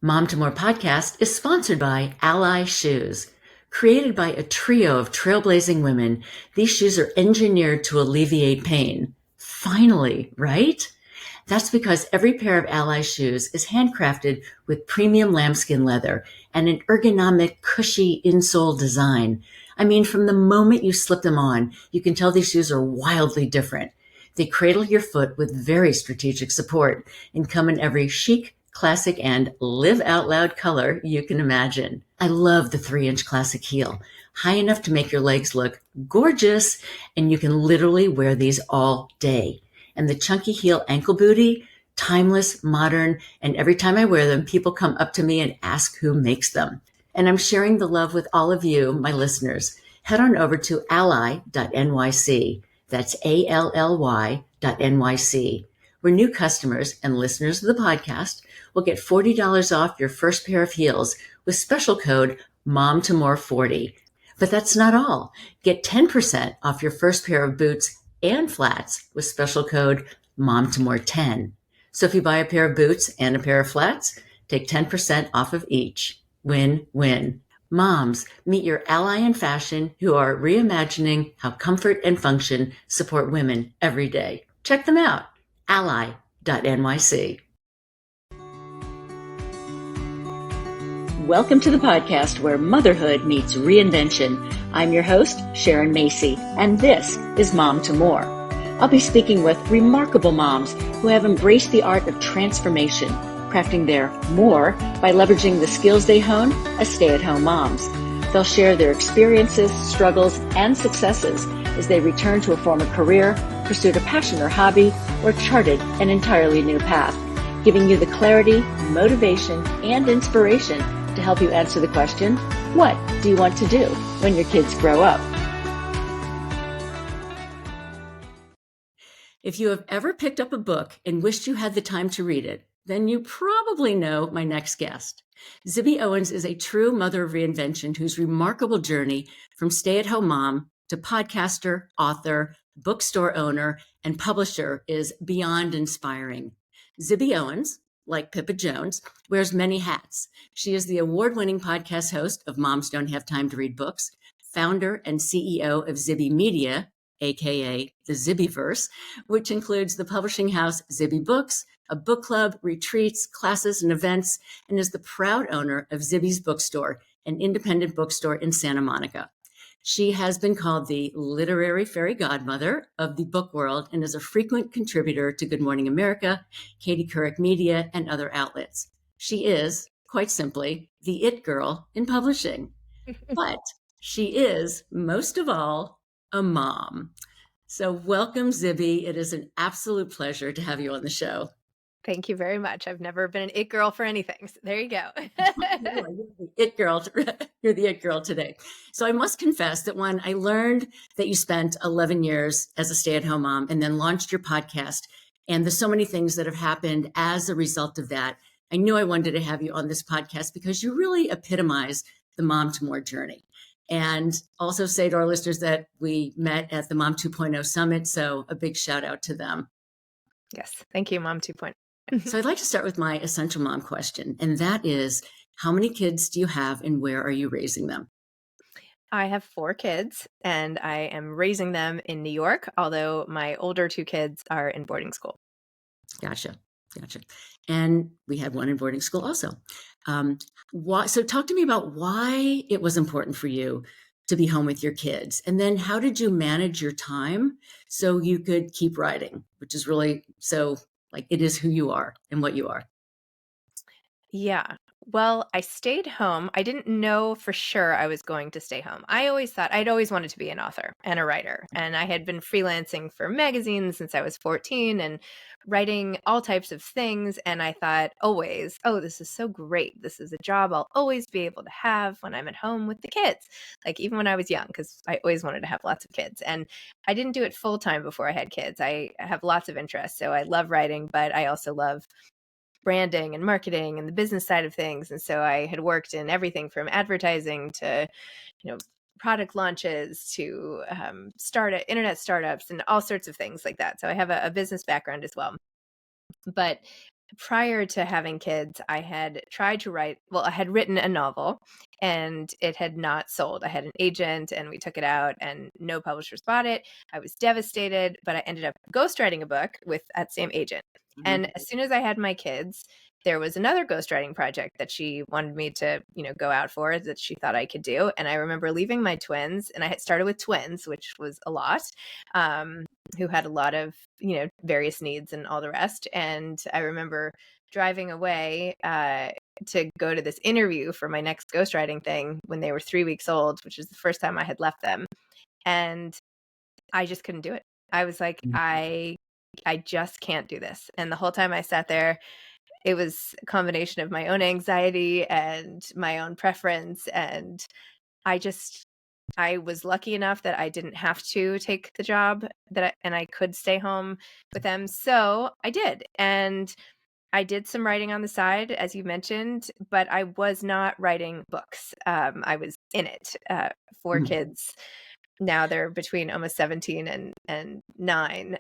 Mom to More podcast is sponsored by Ally Shoes. Created by a trio of trailblazing women, these shoes are engineered to alleviate pain. Finally, right? That's because every pair of Ally shoes is handcrafted with premium lambskin leather and an ergonomic, cushy insole design. I mean, from the moment you slip them on, you can tell these shoes are wildly different. They cradle your foot with very strategic support and come in every chic, classic, and live out loud color you can imagine. I love the 3-inch classic heel, high enough to make your legs look gorgeous, and you can literally wear these all day. And the chunky heel ankle booty, timeless, modern, and every time I wear them, people come up to me and ask who makes them. And I'm sharing the love with all of you, my listeners. Head on over to ally.nyc. That's ALLY.NYC, where new customers and listeners of the podcast will get $40 off your first pair of heels with special code MOMTOMORE40. But that's not all. Get 10% off your first pair of boots and flats with special code MOMTOMORE10. So if you buy a pair of boots and a pair of flats, take 10% off of each. Win-win. Moms, meet your ally in fashion who are reimagining how comfort and function support women every day. Check them out. Ally.nyc. Welcome to the podcast where motherhood meets reinvention. I'm your host, Sharon Macey, and this is Mom to More. I'll be speaking with remarkable moms who have embraced the art of transformation, crafting their more by leveraging the skills they hone as stay-at-home moms. They'll share their experiences, struggles, and successes as they return to a former career, pursued a passion or hobby, or charted an entirely new path, giving you the clarity, motivation, and inspiration to help you answer the question, what do you want to do when your kids grow up? If you have ever picked up a book and wished you had the time to read it, then you probably know my next guest. Zibby Owens is a true mother of reinvention whose remarkable journey from stay-at-home mom to podcaster, author, bookstore owner, and publisher is beyond inspiring. Zibby Owens, like Pippa Jones, wears many hats. She is the award-winning podcast host of Moms Don't Have Time to Read Books, founder and CEO of Zibby Media, aka the Zibby-Verse, which includes the publishing house Zibby Books, a book club, retreats, classes, and events, and is the proud owner of Zibby's Bookstore, an independent bookstore in Santa Monica. She has been called the literary fairy godmother of the book world and is a frequent contributor to Good Morning America, Couric Media, and other outlets. She is, quite simply, the it girl in publishing. But she is, most of all, a mom. So welcome, Zibby. It is an absolute pleasure to have you on the show. Thank you very much. I've never been an it girl for anything. So there you go. You're the it girl. You're the it girl today. So I must confess that when I learned that you spent 11 years as a stay-at-home mom and then launched your podcast, and there's so many things that have happened as a result of that, I knew I wanted to have you on this podcast because you really epitomize the Mom to More journey. And also say to our listeners that we met at the Mom 2.0 Summit. So a big shout out to them. Yes. Thank you, Mom 2.0. So I'd like to start with my essential mom question. And that is, how many kids do you have and where are you raising them? I have 4 kids and I am raising them in New York, although my older 2 kids are in boarding school. Gotcha. And we had one in boarding school also. So talk to me about why it was important for you to be home with your kids. And then how did you manage your time so you could keep writing, which is really so like it is who you are and what you are. Yeah. Well, I stayed home. I didn't know for sure I was going to stay home. I always thought I'd always wanted to be an author and a writer. And I had been freelancing for magazines since I was 14 and writing all types of things. And I thought always, oh, this is so great. This is a job I'll always be able to have when I'm at home with the kids. Like even when I was young, because I always wanted to have lots of kids. And I didn't do it full time before I had kids. I have lots of interests. So I love writing, but I also love branding and marketing and the business side of things. And so I had worked in everything from advertising to, product launches to internet startups and all sorts of things like that. So I have a business background as well. But prior to having kids, I had tried to write, well, I had written a novel and it had not sold. I had an agent and we took it out and no publishers bought it. I was devastated, but I ended up ghostwriting a book with that same agent. Mhm. And as soon as I had my kids, there was another ghostwriting project that she wanted me to, go out for that she thought I could do. And I remember leaving my twins, and I had started with twins, which was a lot, um, who had a lot of, various needs and all the rest. And I remember driving away to go to this interview for my next ghostwriting thing when they were 3 weeks old, which is the first time I had left them. And I just couldn't do it. I was like, I just can't do this. And the whole time I sat there, it was a combination of my own anxiety and my own preference. And I was lucky enough that I didn't have to take the job and I could stay home with them. So I did. And I did some writing on the side, as you mentioned, but I was not writing books. I was in it. 4 kids. Now they're between almost 17 and 9.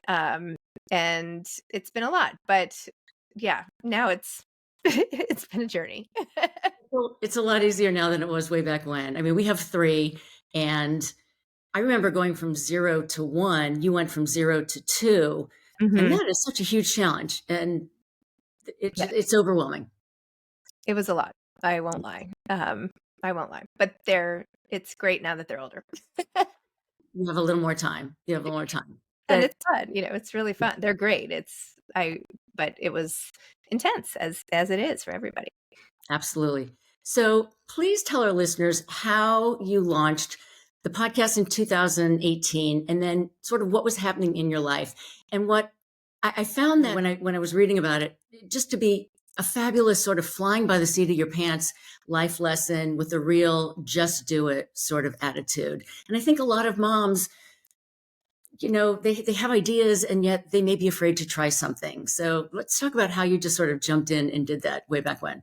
And it's been a lot, but yeah, now it's it's been a journey. Well, it's a lot easier now than it was way back when. I mean, we have 3, and I remember going from 0 to 1. You went from 0 to 2, and Mhm. that is such a huge challenge, and Yes, it's overwhelming. it was a lot. I won't lie. I won't lie. But it's great now that they're older. You have a little more time. You have a little more time. And But it's fun, it's really fun. They're great. But it was intense as it is for everybody. absolutely. So please tell our listeners how you launched the podcast in 2018, and then sort of what was happening in your life. And what I found that when I was reading about it, just to be a fabulous sort of flying by the seat of your pants life lesson with a real just do it sort of attitude. And I think a lot of moms, they have ideas and yet they may be afraid to try something. So let's talk about how you just sort of jumped in and did that way back when.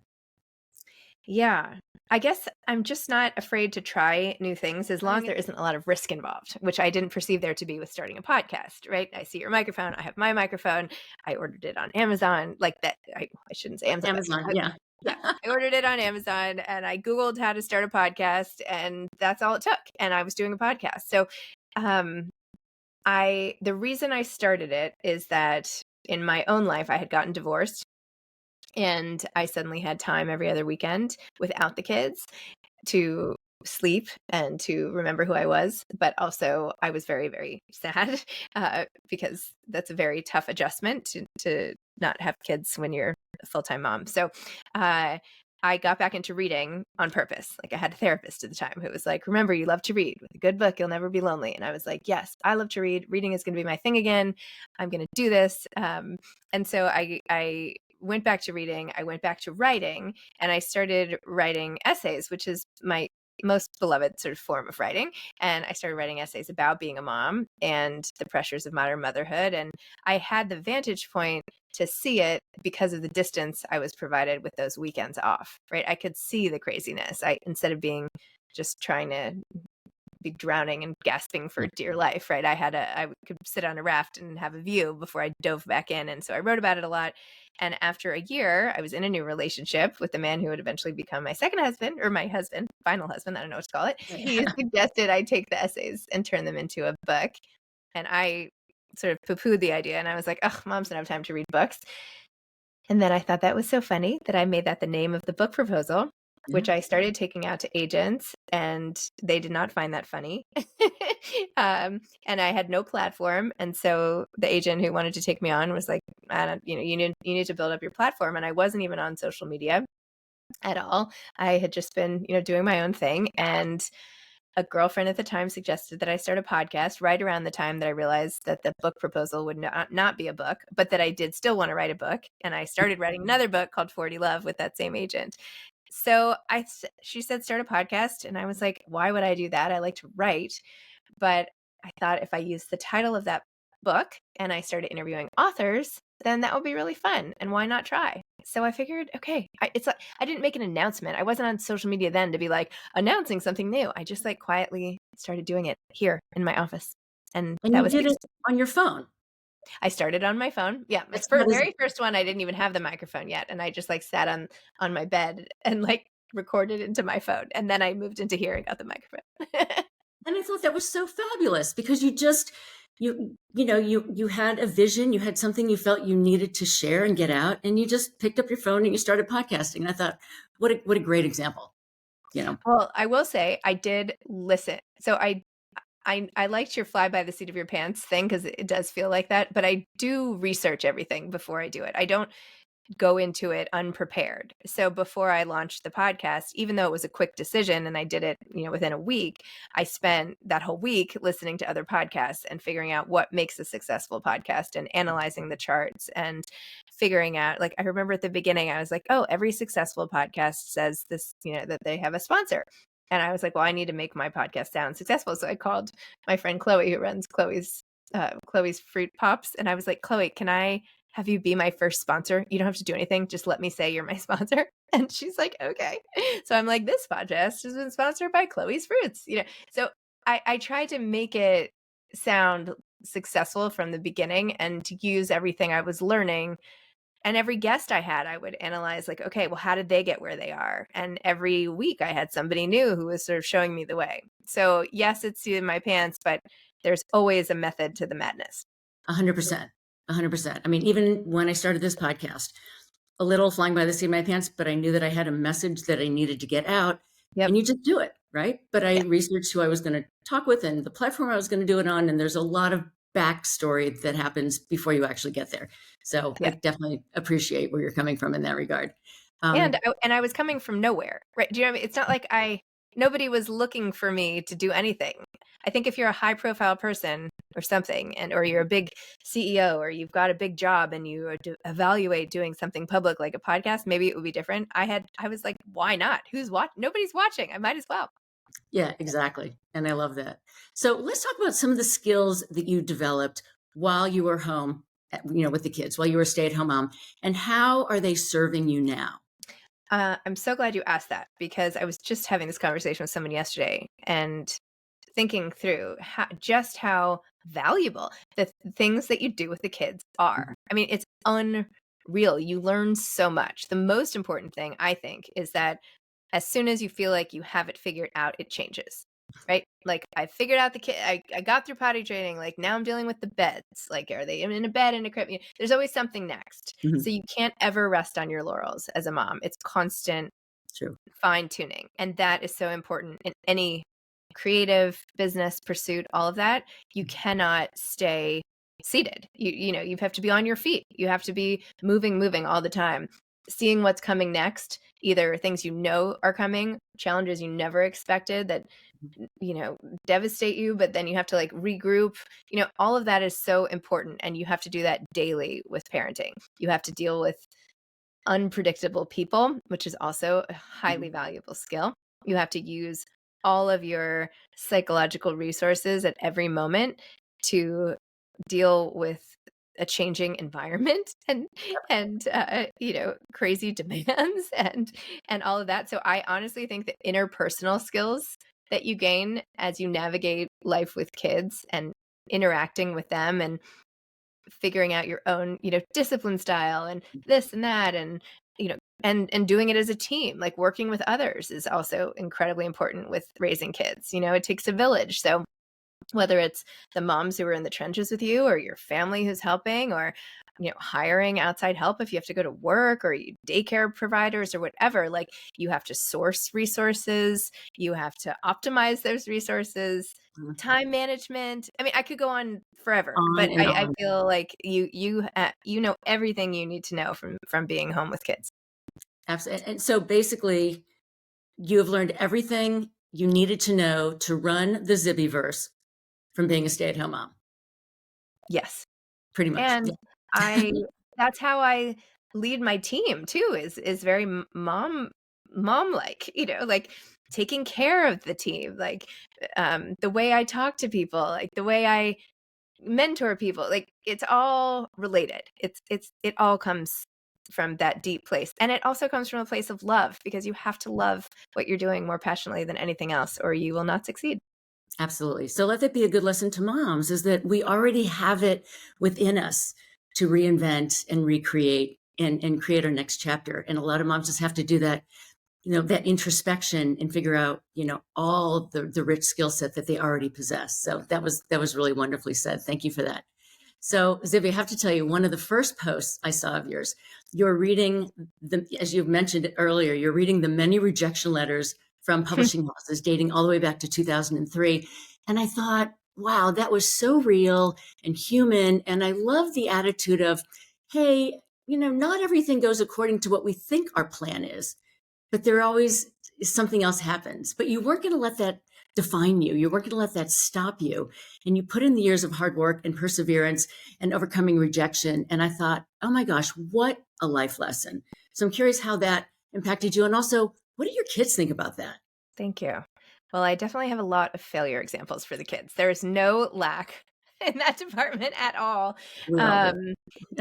Yeah. I guess I'm just not afraid to try new things as long as Trying there it. isn't a lot of risk involved, which I didn't perceive there to be with starting a podcast, right? I see your microphone, I have my microphone. I ordered it on Amazon, like that. I shouldn't say Amazon, but Amazon, yeah. yeah, I ordered it on Amazon and I Googled how to start a podcast, and that's all it took. And I was doing a podcast. So, um, the reason I started it is that in my own life, I had gotten divorced and I suddenly had time every other weekend without the kids to sleep and to remember who I was. But also, I was very, very sad because that's a very tough adjustment to not have kids when you're a full time mom. So, uh, I got back into reading on purpose. Like, I had a therapist at the time who was like, "Remember, you love to read. With a good book, you'll never be lonely." And I was like, "Yes, I love to read. Reading is going to be my thing again. I'm going to do this." And so I went back to reading. I went back to writing, and I started writing essays, which is my most beloved sort of form of writing. And I started writing essays about being a mom and the pressures of modern motherhood. And I had the vantage point to see it because of the distance I was provided with those weekends off, right? I could see the craziness. Instead of being just trying to be drowning and gasping for dear life, right? I could sit on a raft and have a view before I dove back in. And so I wrote about it a lot. And after a year, I was in a new relationship with the man who would eventually become my second husband, or my husband, final husband, I don't know what to call it. He suggested I take the essays and turn them into a book. And I sort of poo-pooed the idea. And I was like, oh, mom's don't have time to read books. And then I thought that was so funny that I made that the name of the book proposal, Yeah. which I started taking out to agents, and they did not find that funny. And I had no platform, and so the agent who wanted to take me on was like, "I don't, you need to build up your platform." And I wasn't even on social media at all. I had just been, doing my own thing, and a girlfriend at the time suggested that I start a podcast right around the time that I realized that the book proposal would not be a book, but that I did still want to write a book. And I started writing another book called 40 Love with that same agent. So she said, start a podcast. And I was like, why would I do that? I like to write. But I thought if I used the title of that book and I started interviewing authors, then that would be really fun. And why not try? So I figured, okay, it's like I didn't make an announcement. I wasn't on social media then to be like announcing something new. I just like quietly started doing it here in my office. And And that you was the did it extent. on your phone. I started on my phone. Yeah, my That's that is very first one, I didn't even have the microphone yet, and I just, like, sat on my bed and, like, recorded into my phone, and then I moved into here and got the microphone. and I thought that was so fabulous because you just you had a vision, you had something you felt you needed to share and get out, and you just picked up your phone and you started podcasting. And I thought, what a great example, you know. Well, I will say I did listen. So I liked your fly by the seat of your pants thing because it does feel like that, but I do research everything before I do it. I don't go into it unprepared. So before I launched the podcast, even though it was a quick decision and I did it, within a week, I spent that whole week listening to other podcasts and figuring out what makes a successful podcast and analyzing the charts and figuring out, like, I remember at the beginning, I was like, oh, every successful podcast says this, that they have a sponsor. And I was like, well, I need to make my podcast sound successful. So I called my friend Chloe, who runs Chloe's Fruit Pops. And I was like, Chloe, can I have you be my first sponsor? You don't have to do anything. Just let me say you're my sponsor. And she's like, okay. So I'm like, this podcast has been sponsored by Chloe's Fruits, So I tried to make it sound successful from the beginning and to use everything I was learning. And every guest I had, I would analyze, like, okay, well, how did they get where they are? And every week I had somebody new who was sort of showing me the way. So yes, it's in my pants, but there's always a method to the madness. 100%. 100%. I mean, even when I started this podcast, a little flying by the seat of my pants, but I knew that I had a message that I needed to get out. Yep. And you just do it, right? But I Yeah. researched who I was going to talk with and the platform I was going to do it on. And there's a lot of backstory that happens before you actually get there. So I Yeah. definitely appreciate where you're coming from in that regard. And I was coming from nowhere, right? Do you know what I mean? It's not like nobody was looking for me to do anything. I think if you're a high profile person or something, or you're a big CEO, or you've got a big job and you evaluate doing something public like a podcast, maybe it would be different. I was like, why not? Who's watching? Nobody's watching. I might as well. Yeah, exactly. And I love that. So let's talk about some of the skills that you developed while you were home, with the kids, while you were a stay-at-home mom, and how are they serving you now? I'm so glad you asked that because I was just having this conversation with someone yesterday and thinking through how valuable the things that you do with the kids are. I mean, it's unreal. You learn so much. The most important thing, I think, is that as soon as you feel like you have it figured out, it changes. Right? Like I figured out the kid, I got through potty training. Like now I'm dealing with the beds. Like, are they in a bed, in a crib? There's always something next. Mhm. So you can't ever rest on your laurels as a mom. It's constant True. fine tuning. And that is so important in any creative business pursuit, all of that. You cannot stay seated. You have to be on your feet. You have to be moving all the time, seeing what's coming next, either things are coming, challenges you never expected that devastate you, but then you have to like regroup. All of that is so important, and you have to do that daily with parenting. You have to deal with unpredictable people, which is also a highly Mhm. valuable skill. You have to use all of your psychological resources at every moment to deal with a changing environment and crazy demands and all of that. So I honestly think that interpersonal skills that you gain as you navigate life with kids and interacting with them and figuring out your own, discipline style and this and that and doing it as a team, like working with others is also incredibly important with raising kids. It takes a village. So whether it's the moms who are in the trenches with you or your family who's helping or hiring outside help if you have to go to work or daycare providers or whatever, like you have to source resources, you have to optimize those resources, Mhm. time management. I mean, I could go on forever, On but and I on. feel like you know everything you need to know from being home with kids. Absolutely. And so basically, you have learned everything you needed to know to run the Zibby-Verse from being a stay-at-home mom, Yes. pretty much. And Yeah. I that's how I lead my team too, is very mom like, like taking care of the team, like the way I talk to people, like the way I mentor people, like it's all related. It all comes from that deep place. And it also comes from a place of love because you have to love what you're doing more passionately than anything else or you will not succeed. Absolutely. So let that be a good lesson to moms, is that we already have it within us to reinvent and recreate and create our next chapter. And a lot of moms just have to do that, that introspection and figure out, all the rich skill set that they already possess. So that was really wonderfully said. Thank you for that. So, Zibby, I have to tell you, one of the first posts I saw of yours, you're reading as you've mentioned it earlier, you're reading the many rejection letters from publishing houses dating all the way back to 2003. And I thought, wow, that was so real and human. And I love the attitude of, hey, not everything goes according to what we think our plan is, but there always something else happens. But you weren't going to let that define you. You weren't going to let that stop you. And you put in the years of hard work and perseverance and overcoming rejection. And I thought, oh my gosh, what a life lesson. So I'm curious how that impacted you. And also, what do your kids think about that? Thank you. Well, I definitely have a lot of failure examples for the kids. There is no lack in that department at all. We all Um, do.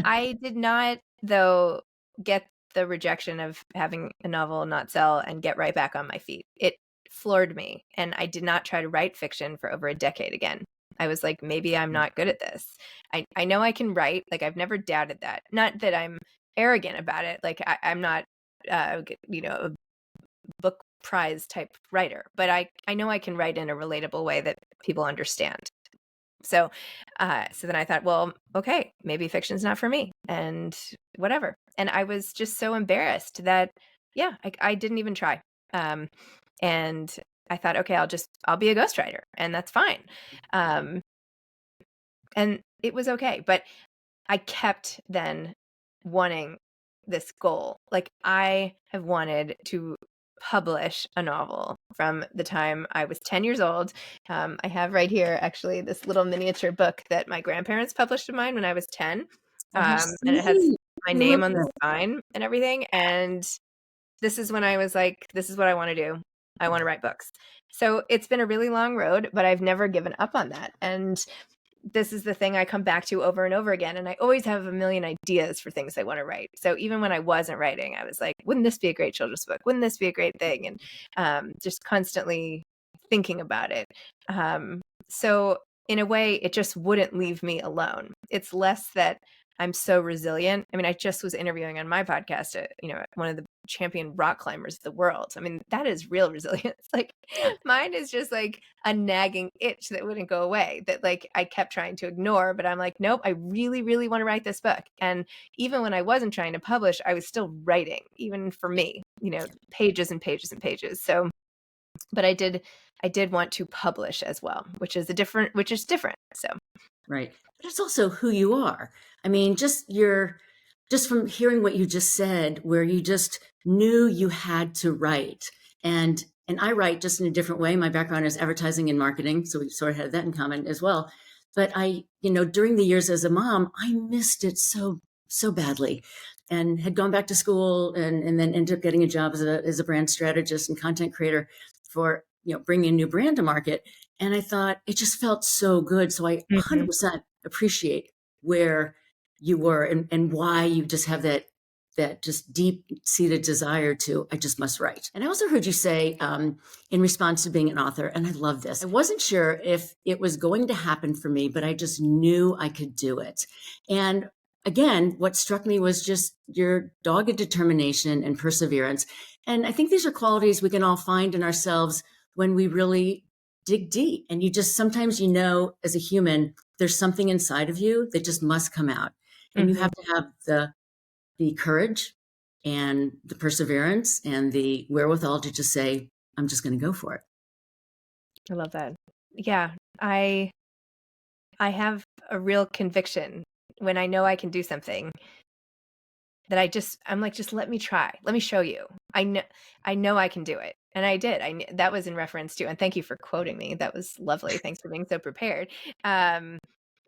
I did not, though, get the rejection of having a novel not sell and get right back on my feet. It floored me, and I did not try to write fiction for over a decade again. I was like, maybe I'm not good at this. I know I can write. Like, I've never doubted that. Not that I'm arrogant about it. Like, I'm not, a book prize type writer, but I know I can write in a relatable way that people understand. So, so then I thought, well, okay, maybe fiction's not for me, and whatever. And I was just so embarrassed that, yeah, I didn't even try. Um, and I thought, okay, I'll be a ghostwriter, and that's fine. Um, and it was okay, but I kept then wanting this goal. Like, I have wanted to publish a novel from the time I was 10 years old. I have right here actually this little miniature book that my grandparents published of mine when I was 10. Oh, how And it has sweet. my I love name on the that. spine and everything. And this is when I was like, this is what I want to do. I want to write books. So it's been a really long road, but I've never given up on that. And this is the thing I come back to over and over again. And I always have a million ideas for things I want to write. So even when I wasn't writing, I was like, wouldn't this be a great children's book? Wouldn't this be a great thing? And just constantly thinking about it. So in a way, it just wouldn't leave me alone. It's less that I'm so resilient. I mean, I just was interviewing on my podcast, one of the champion rock climbers of the world. I mean, that is real resilience. Like, Yeah. mine is just like a nagging itch that wouldn't go away, that like I kept trying to ignore, but I'm like, nope, I really, really want to write this book. And even when I wasn't trying to publish, I was still writing, even for me, pages and pages and pages. So, but I did want to publish as well, which is different. So, Right. But it's also who you are. I mean, just from hearing what you just said, where you just knew you had to write. And I write just in a different way. My background is advertising and marketing, so we sort of had that in common as well. But during the years as a mom, I missed it so badly, and had gone back to school and then ended up getting a job as a brand strategist and content creator for bringing a new brand to market. And I thought it just felt so good. So I Mhm. 100% appreciate where you were and why you just have that just deep seated desire to, I just must write. And I also heard you say, in response to being an author, and I love this, I wasn't sure if it was going to happen for me, but I just knew I could do it. And again, what struck me was just your dogged determination and perseverance. And I think these are qualities we can all find in ourselves when we really dig deep. And you just sometimes, as a human, there's something inside of you that just must come out. And you Mhm. have to have the courage and the perseverance and the wherewithal to just say, I'm just going to go for it. I love that. Yeah, I have a real conviction when I know I can do something, that I'm like, just let me try. Let me show you. I know I can do it. And I did. That was in reference to, and thank you for quoting me. That was lovely. Thanks for being so prepared. Um,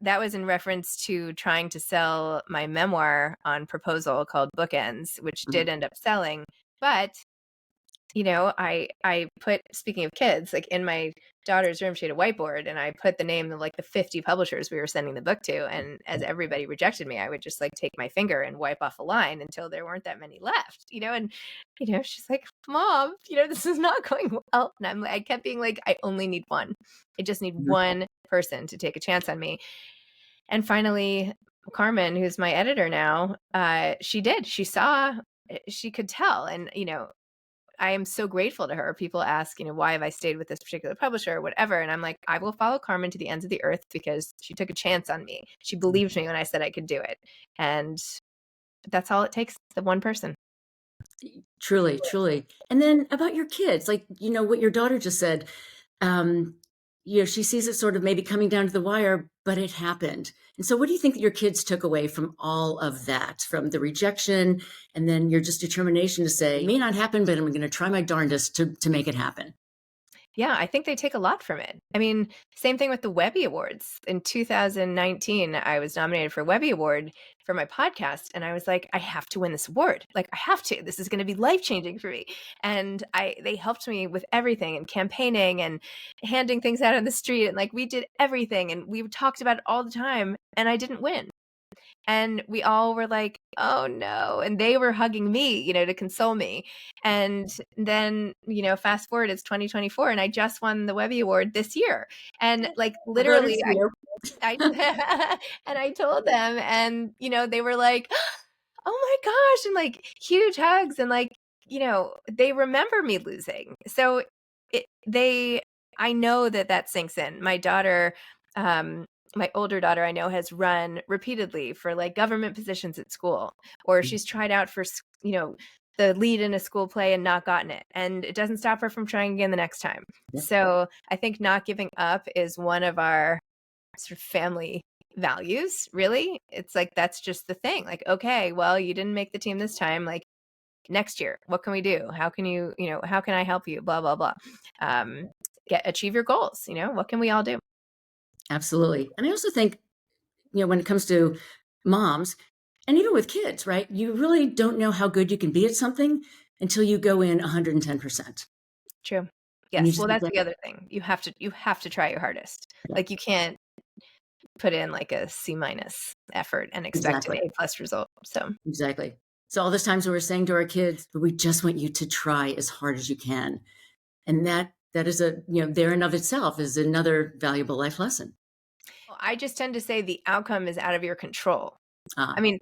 that was in reference to trying to sell my memoir on proposal called Bookends, which Mhm. did end up selling. But I put, speaking of kids, like in my daughter's room, she had a whiteboard, and I put the name of like the 50 publishers we were sending the book to. And as everybody rejected me, I would just like take my finger and wipe off a line until there weren't that many left, and she's like, Mom, this is not going well. And I kept being like, I only need one. I just need Mhm. one person to take a chance on me. And finally, Carmen, who's my editor now, she did. She saw, she could tell. And, I am so grateful to her. People ask, why have I stayed with this particular publisher or whatever? And I'm like, I will follow Carmen to the ends of the earth because she took a chance on me. She believed me when I said I could do it. And that's all it takes, the one person. Truly, truly. And then about your kids, like, what your daughter just said, um, she sees it sort of maybe coming down to the wire, but it happened. And so what do you think that your kids took away from all of that, from the rejection and then your just determination to say, it may not happen, but I'm going to try my darndest to make it happen? Yeah, I think they take a lot from it. I mean, same thing with the Webby Awards. In 2019, I was nominated for a Webby Award for my podcast, and I was like, I have to win this award. Like, I have to. This is going to be life-changing for me. And they helped me with everything, and campaigning and handing things out on the street, and like we did everything, and we talked about it all the time, and I didn't win. And we all were like, "Oh, no." And they were hugging me, to console me. And then, fast forward, it's 2024, and I just won the Webby Award this year. And, like, I voted literally, for you. I and I told them, and, they were like, "Oh my gosh," and, like, huge hugs, and, like, they remember me losing. So, they I know that that sinks in. My daughter, my older daughter, I know, has run repeatedly for like government positions at school, or she's tried out for, the lead in a school play and not gotten it. And it doesn't stop her from trying again the next time. Yeah. So I think not giving up is one of our sort of family values, really. It's like, that's just the thing. Like, okay, well, you didn't make the team this time. Like, next year, what can we do? How can how can I help you? Blah, blah, blah. Achieve your goals. What can we all do? Absolutely. And I also think, when it comes to moms and even with kids, right? You really don't know how good you can be at something until you go in 110%. True. And you Yes. just Well, have that's to, the other thing. You have to try your hardest. yeah, Like, you can't put in like a C minus effort and expect an exactly. A plus result. So Exactly. So all those times when we're saying to our kids, but we just want you to try as hard as you can. And that is there in of itself is another valuable life lesson. I just tend to say the outcome is out of your control. I Ah, mean,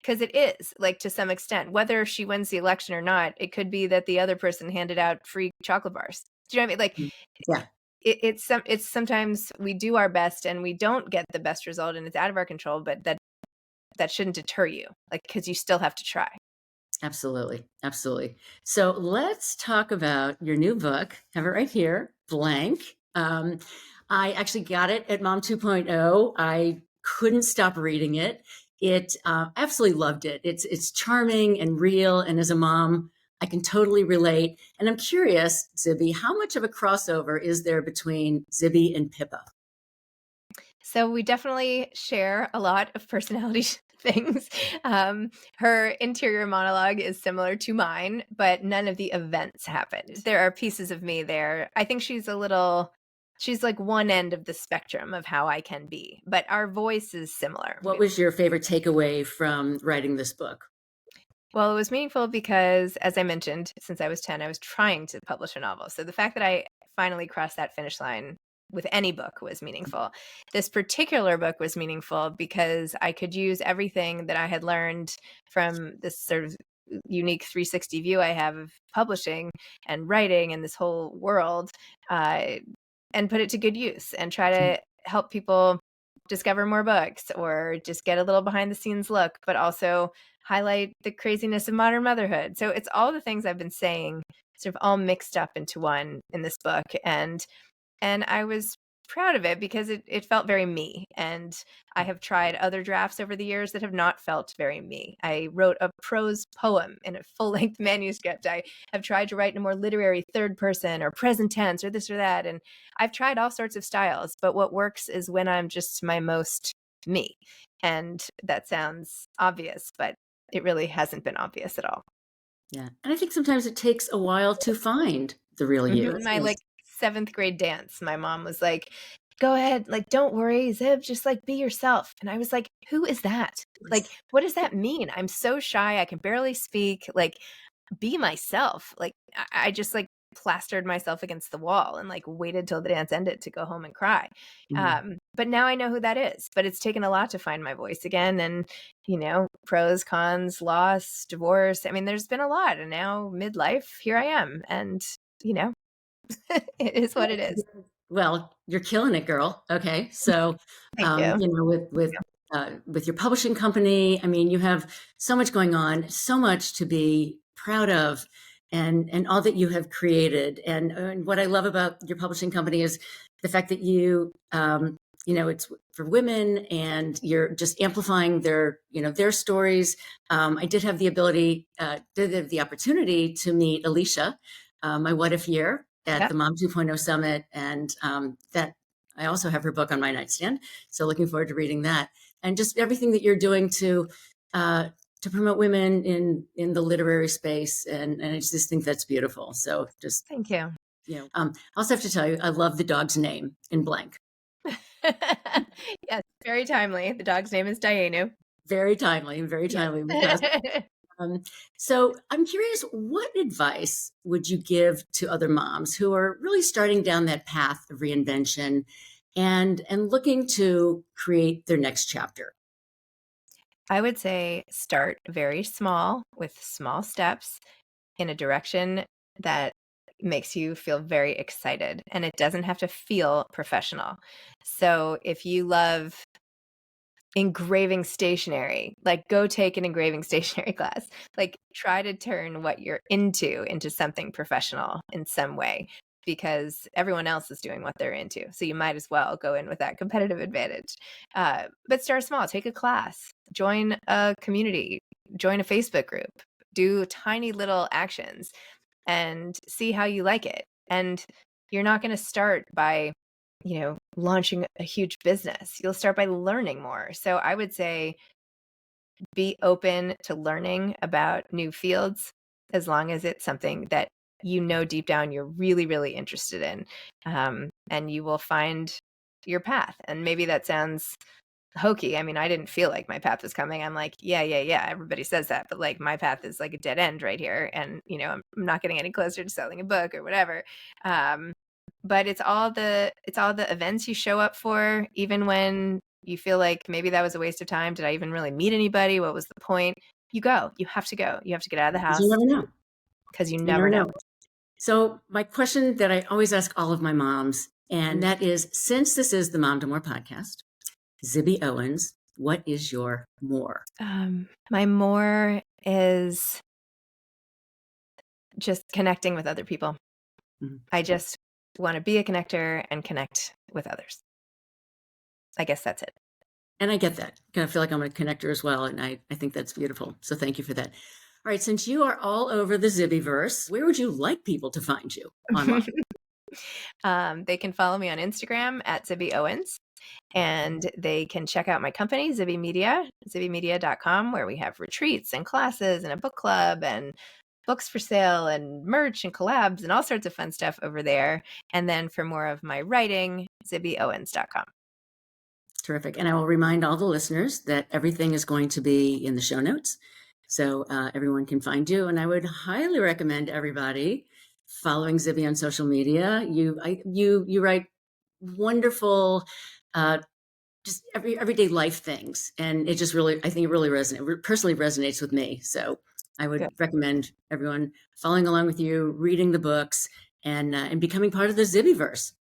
because it is, like, to some extent, whether she wins the election or not, it could be that the other person handed out free chocolate bars. Do you know what I mean? Like, mm, yeah, it's sometimes we do our best and we don't get the best result, and it's out of our control, but that shouldn't deter you, like, because you still have to try. absolutely. Absolutely. So let's talk about your new book. Have it right here, blank. I actually got it at Mom 2.0. I couldn't stop reading it. It absolutely loved it. It's charming and real. And as a mom, I can totally relate. And I'm curious, Zibby, how much of a crossover is there between Zibby and Pippa? So we definitely share a lot of personality things. Her interior monologue is similar to mine, but none of the events happened. There are pieces of me there. I think she's like one end of the spectrum of how I can be, but our voice is similar. What was your favorite takeaway from writing this book? Well, it was meaningful because, as I mentioned, since I was 10, I was trying to publish a novel. So the fact that I finally crossed that finish line with any book was meaningful. This particular book was meaningful because I could use everything that I had learned from this sort of unique 360 view I have of publishing and writing and this whole world, uh, and put it to good use and try to help people discover more books or just get a little behind the scenes look, but also highlight the craziness of modern motherhood. So it's all the things I've been saying sort of all mixed up into one in this book. And I was proud of it because it felt very me. And I have tried other drafts over the years that have not felt very me. I wrote a prose poem in a full length manuscript. I have tried to write in a more literary third person or present tense or this or that. And I've tried all sorts of styles, but what works is when I'm just my most me. And that sounds obvious, but it really hasn't been obvious at all. Yeah. And I think sometimes it takes a while to find the real you. Mhm. My, like, 7th grade dance, my mom was like, "Go ahead, like, don't worry, Zib, just, like, be yourself." And I was like, "Who is that? Like, what does that mean? I'm so shy, I can barely speak, like, be myself." Like, I just, like, plastered myself against the wall and, like, waited till the dance ended to go home and cry. Mhm. But now I know who that is, but it's taken a lot to find my voice again and, pros, cons, loss, divorce. I mean, there's been a lot, and now midlife, here I am, and, you know, it is what it is. Well, you're killing it, girl. Okay. So, Thank you. with your publishing company, I mean, you have so much going on, so much to be proud of, and all that you have created. And what I love about your publishing company is the fact that it's for women, and you're just amplifying their stories. I did have the opportunity to meet Alicia, my What If year at Yep. the Mom 2.0 Summit, and that I also have her book on my nightstand. So looking forward to reading that, and just everything that you're doing uh, to promote women in the literary space, and I just think that's beautiful. So just Thank you. I also have to tell you, I love the dog's name in blank. Yes, very timely. The dog's name is Dianu. Very Yes. timely with us. Um, so I'm curious, what advice would you give to other moms who are really starting down that path of reinvention and looking to create their next chapter? I would say start very small with small steps in a direction that makes you feel very excited, and it doesn't have to feel professional. So if you love engraving stationery, like, go take an engraving stationery class. Like, try to turn what you're into something professional in some way, because everyone else is doing what they're into. So you might as well go in with that competitive advantage. But start small, take a class, join a community, join a Facebook group, do tiny little actions and see how you like it. And you're not going to start by, launching a huge business. You'll start by learning more. So I would say be open to learning about new fields as long as it's something that deep down you're really, really interested in. And you will find your path. And maybe that sounds hokey. I mean, I didn't feel like my path was coming. I'm like, yeah, yeah, yeah. Everybody says that, but like my path is like a dead end right here, and I'm not getting any closer to selling a book or whatever. Um, but it's all the events you show up for, even when you feel like maybe that was a waste of time. Did I even really meet anybody? What was the point? You go. You have to go. You have to get out of the Because you house never know. because you You never never know. know. So my question that I always ask all of my moms, and that is, since this is the Mom to More podcast, Zibby Owens, what is your more? My more is just connecting with other people. Mhm. I just want to be a connector and connect with others. I guess that's it. And I get that. Kind of feel like I'm a connector as well. And I think that's beautiful. So thank you for that. All right. Since you are all over the Zibby-Verse, where would you like people to find you online? They can follow me on Instagram at Zibby Owens, and they can check out my company, Zibby Media, zibbymedia.com, where we have retreats and classes and a book club and books for sale and merch and collabs and all sorts of fun stuff over there. And then for more of my writing, zibbyowens.com. Terrific. And I will remind all the listeners that everything is going to be in the show notes. So everyone can find you. And I would highly recommend everybody following Zibby on social media. You write wonderful, just everyday life things, and it just really, I think it really personally resonates with me. So I would Good. recommend everyone following along with you, reading the books, and becoming part of the Zibby-Verse.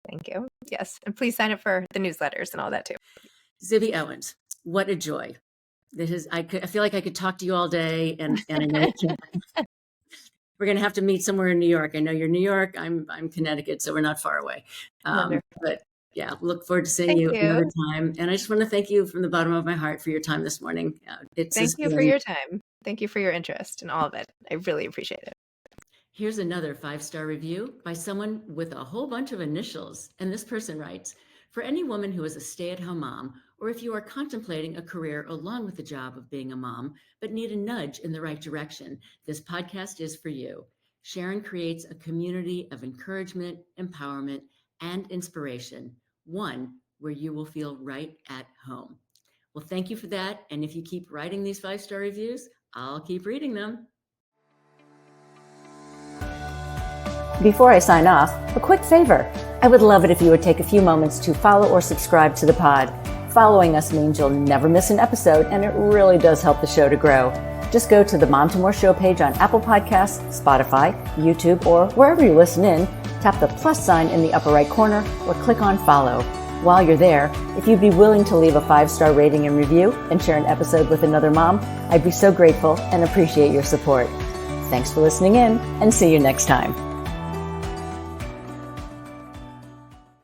Thank you. Yes. And please sign up for the newsletters and all that too. Zibby Owens, what a joy! I feel like I could talk to you all day, and I know we can't. We're going to have to meet somewhere in New York. I know you're New York. I'm Connecticut, so we're not far away. Wonderful. But yeah, look forward to seeing Thank you you. another time. And I just want to thank you from the bottom of my heart for your time this morning. It's Thank just you for been. your time. Thank you for your interest in all of it. I really appreciate it. Here's another 5-star review by someone with a whole bunch of initials. And this person writes, For any woman who is a stay-at-home mom, or if you are contemplating a career along with the job of being a mom, but need a nudge in the right direction, this podcast is for you. Sharon creates a community of encouragement, empowerment, and inspiration, one where you will feel right at home. Well, thank you for that. And if you keep writing these 5-star reviews, I'll keep reading them. Before I sign off, a quick favor. I would love it if you would take a few moments to follow or subscribe to the pod. Following us means you'll never miss an episode, and it really does help the show to grow. Just go to the Mom to More show page on Apple Podcasts, Spotify, YouTube, or wherever you listen in, tap the plus sign in the upper right corner, or click on follow. While you're there, if you'd be willing to leave a 5-star rating and review and share an episode with another mom, I'd be so grateful and appreciate your support. Thanks for listening in, and see you next time.